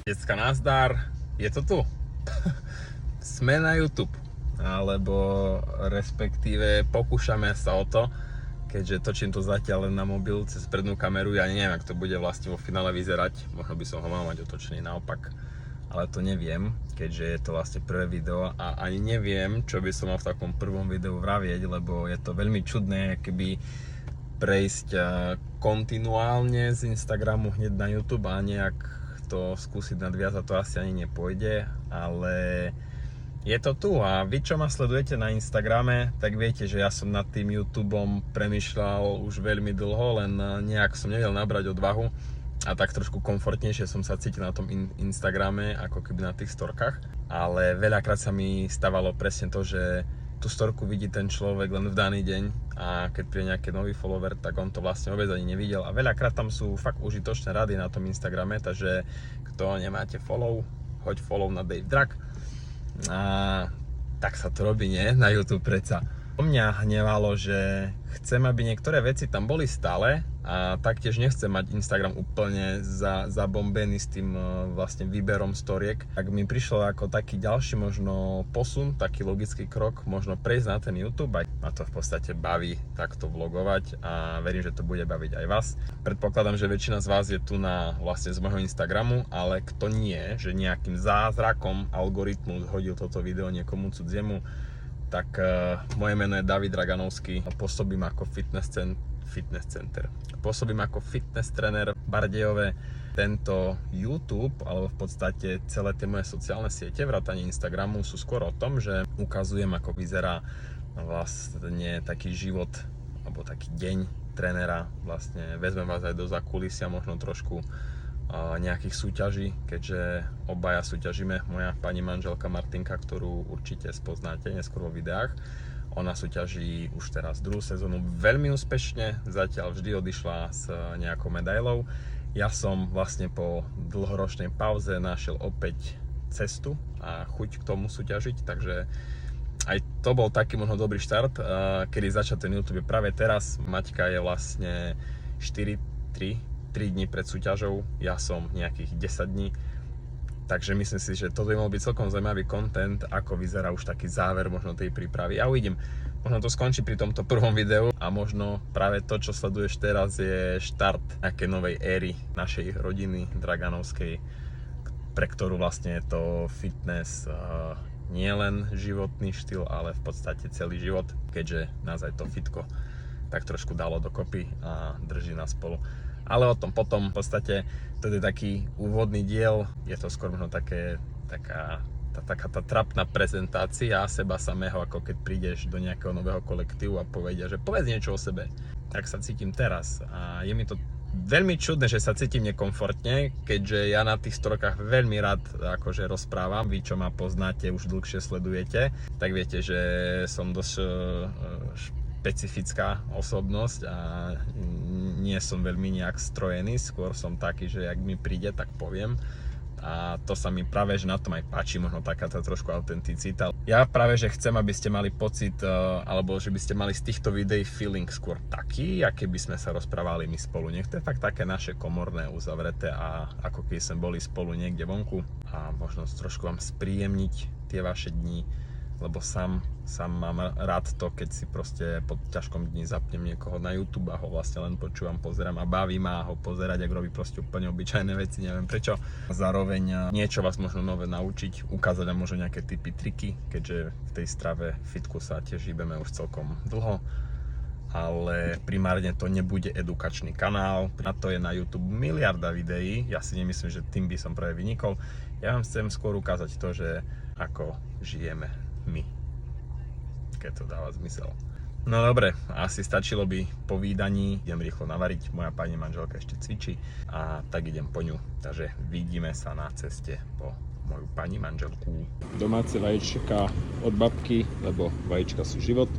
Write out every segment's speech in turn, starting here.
Decka, nazdar, je to tu. Sme na YouTube, alebo respektíve pokúšame sa o to, keďže točím to zatiaľ len na mobil cez prednú kameru. Ja neviem, ako to bude vlastne vo finále vyzerať, možno by som ho mal mať otočený naopak, ale to neviem, keďže je to vlastne prvé video a ani neviem, čo by som mal v takom prvom videu vravieť, lebo je to veľmi čudné, keby prejsť kontinuálne z Instagramu hneď na YouTube a nejak to skúsiť nadviazať, to asi ani nepôjde, ale je to tu a vy, čo ma sledujete na Instagrame, tak viete, že ja som nad tým YouTubeom premýšľal už veľmi dlho, len nejak som nevedel nabrať odvahu a tak trošku komfortnejšie som sa cítil na tom Instagrame, ako keby na tých storkách, ale veľakrát sa mi stávalo presne to, že tú storku vidí ten človek len v daný deň a keď príde nejaký nový follower, tak on to vlastne vôbec ani nevidel a veľakrát tam sú fakt užitočné rady na tom Instagrame, takže kto nemáte follow, hoď follow na Dave Drak a tak sa to robí, nie? Na YouTube predsa. O mňa hnevalo, že chcem, aby niektoré veci tam boli stále a taktiež nechcem mať Instagram úplne zabombený s tým vlastne výberom storiek. Tak mi prišlo ako taký ďalší možno posun, taký logický krok, možno prejsť na ten YouTube. A ma to v podstate baví takto vlogovať a verím, že to bude baviť aj vás. Predpokladám, že väčšina z vás je tu na vlastne z môjho Instagramu, ale kto nie, že nejakým zázrakom algoritmus hodil toto video niekomu cudziemu, tak moje meno je David Draganovský, pôsobím ako pôsobím ako fitness tréner v Bardejove. Tento YouTube, alebo v podstate celé tie moje sociálne siete, vrátane Instagramu, sú skôr o tom, že ukazujem, ako vyzerá vlastne taký život, alebo taký deň trénera. Vlastne vezmem vás aj do zákulisia, možno trošku nejakých súťaží, keďže obaja súťažíme. Moja pani manželka Martinka, ktorú určite spoznáte neskôr vo videách, ona súťaží už teraz druhú sezónu veľmi úspešne, zatiaľ vždy odišla s nejakou medailou. Ja som vlastne po dlhoročnej pauze našiel opäť cestu a chuť k tomu súťažiť, takže aj to bol taký možno dobrý štart, kedy začal ten YouTube práve teraz. Maťka je vlastne 3 dní pred súťažou, ja som nejakých 10 dní, takže myslím si, že toto by mohol byť celkom zaujímavý content, ako vyzerá už taký záver možno tej prípravy. Ja uvidím, možno to skončí pri tomto prvom videu a možno práve to, čo sleduješ teraz, je štart nejakej novej éry našej rodiny Draganovskej, pre ktorú vlastne je to fitness nie len životný štýl, ale v podstate celý život, keďže nás aj to fitko tak trošku dalo dokopy a drží nás spolu. Ale o tom potom, v podstate to je taký úvodný diel, je to skôr možno taká tá trapná prezentácia seba samého, ako keď prídeš do nejakého nového kolektívu a povedia, že povedz niečo o sebe. Tak sa cítim teraz a je mi to veľmi čudné, že sa cítim nekomfortne, keďže ja na tých storkách veľmi rád akože rozprávam. Vy, čo ma poznáte, už dlhšie sledujete, tak viete, že som dosť špecifická osobnosť a nie som veľmi nejak strojený, skôr som taký, že ak mi príde, tak poviem. A to sa mi práve, že na tom aj páči, možno takáto trošku autenticita. Ja práve, že chcem, aby ste mali pocit, alebo že by ste mali z týchto videí feeling skôr taký, aké by sme sa rozprávali my spolu. Nech to je fakt také naše komorné, uzavreté a ako keby sme boli spolu niekde vonku a možno trošku vám spríjemniť tie vaše dni, lebo sám mám rád to, keď si proste po ťažkom dni zapnem niekoho na YouTube a ho vlastne len počúvam, pozerám a baví ma ho pozerať, ak robí proste úplne obyčajné veci, neviem prečo. Zároveň niečo vás možno nové naučiť, ukázať vám možno nejaké tipy, triky, keďže v tej strave fitku sa tiež hýbeme už celkom dlho, ale primárne to nebude edukačný kanál, na to je na YouTube miliarda videí, ja si nemyslím, že tým by som práve vynikol. Ja vám chcem skôr ukázať to, že ako žijeme my, keď to dáva zmysel. No dobre, asi stačilo by po výdaní, idem rýchlo navariť, moja pani manželka ešte cvičí a tak idem po ňu, takže vidíme sa na ceste po moju pani manželku. Domáce vajíčka od babky, lebo vajíčka sú život.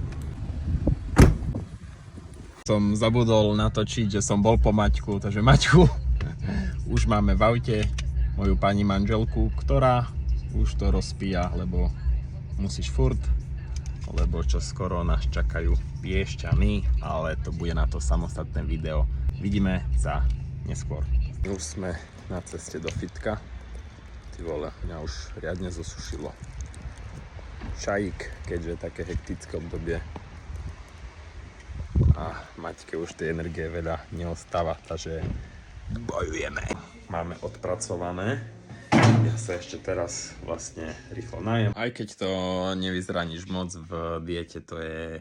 Som zabudol natočiť, že som bol po Maťku, takže Maťku už máme v aute, moju pani manželku, ktorá už to rozpíja, lebo musíš furt, lebo čo skoro nás čakajú Piešťany, ale to bude na to samostatné video. Vidíme sa neskôr. Už sme na ceste do fitka. Ty vole, mňa už riadne zosušilo. Čajík, keďže je také hektické obdobie. A Maťke už tej energie veľa neostáva, takže bojujeme. Máme odpracované. Ja sa ešte teraz vlastne rýchlo najem. Aj keď to nevyzerá nič moc v diete, to je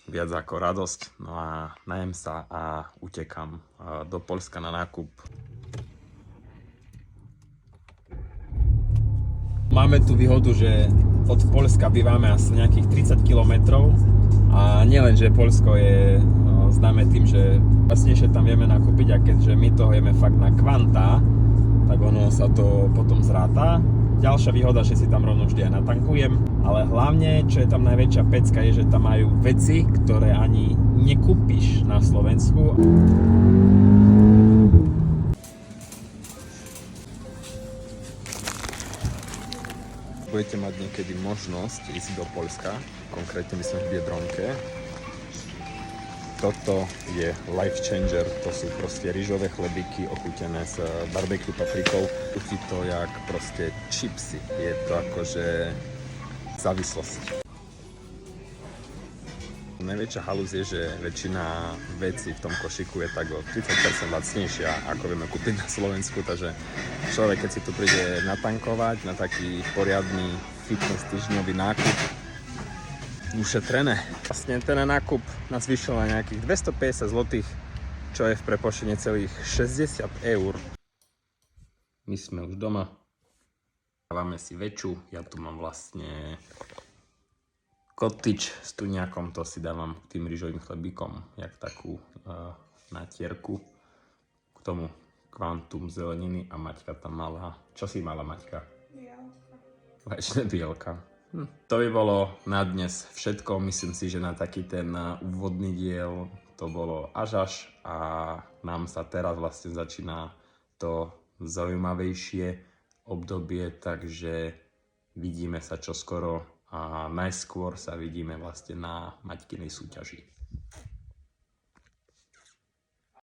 viac ako radosť. No a najem sa a utekam do Poľska na nákup. Máme tu výhodu, že od Poľska bývame asi nejakých 30 km a nielen, že Poľsko je známe tým, že vlastnejšie tam vieme nakúpiť a keďže my toho jeme fakt na kvantá, tak ono sa to potom zráta. Ďalšia výhoda, že si tam rovno vždy aj natankujem, ale hlavne, čo je tam najväčšia pecka, je, že tam majú veci, ktoré ani nekúpiš na Slovensku. Budete mať niekedy možnosť ísť do Poľska, konkrétne myslím v Biedronke. Toto je life changer, to sú proste rýžové chlebíky ochutené s barbecue paprikou. Chutí to jak proste čipsy, je to akože závislosť. Najväčšia halúz je, že väčšina vecí v tom košiku je tak o 30% lacnejšia, ako vieme kúpiť na Slovensku, takže človek, keď si tu príde natankovať na taký poriadny fitness týždňový nákup, ušetrené. Vlastne ten nákup nás vyšiel na nejakých 250 zlotých, čo je v prepočte celých 60 eur. My sme už doma. Dávame si väčšiu, ja tu mám vlastne kotič s tuňakom, to si dávam k tým rýžovým chlebíkom, jak takú natierku. K tomu kvantum zeleniny a Maťka tam mala. Čo si mala, Maťka? Bielka. Vaječné bielka. To by bolo na dnes všetko. Myslím si, že na taký ten úvodný diel to bolo až a nám sa teraz vlastne začína to zaujímavejšie obdobie, takže vidíme sa čoskoro a najskôr sa vidíme vlastne na Maťkinej súťaži.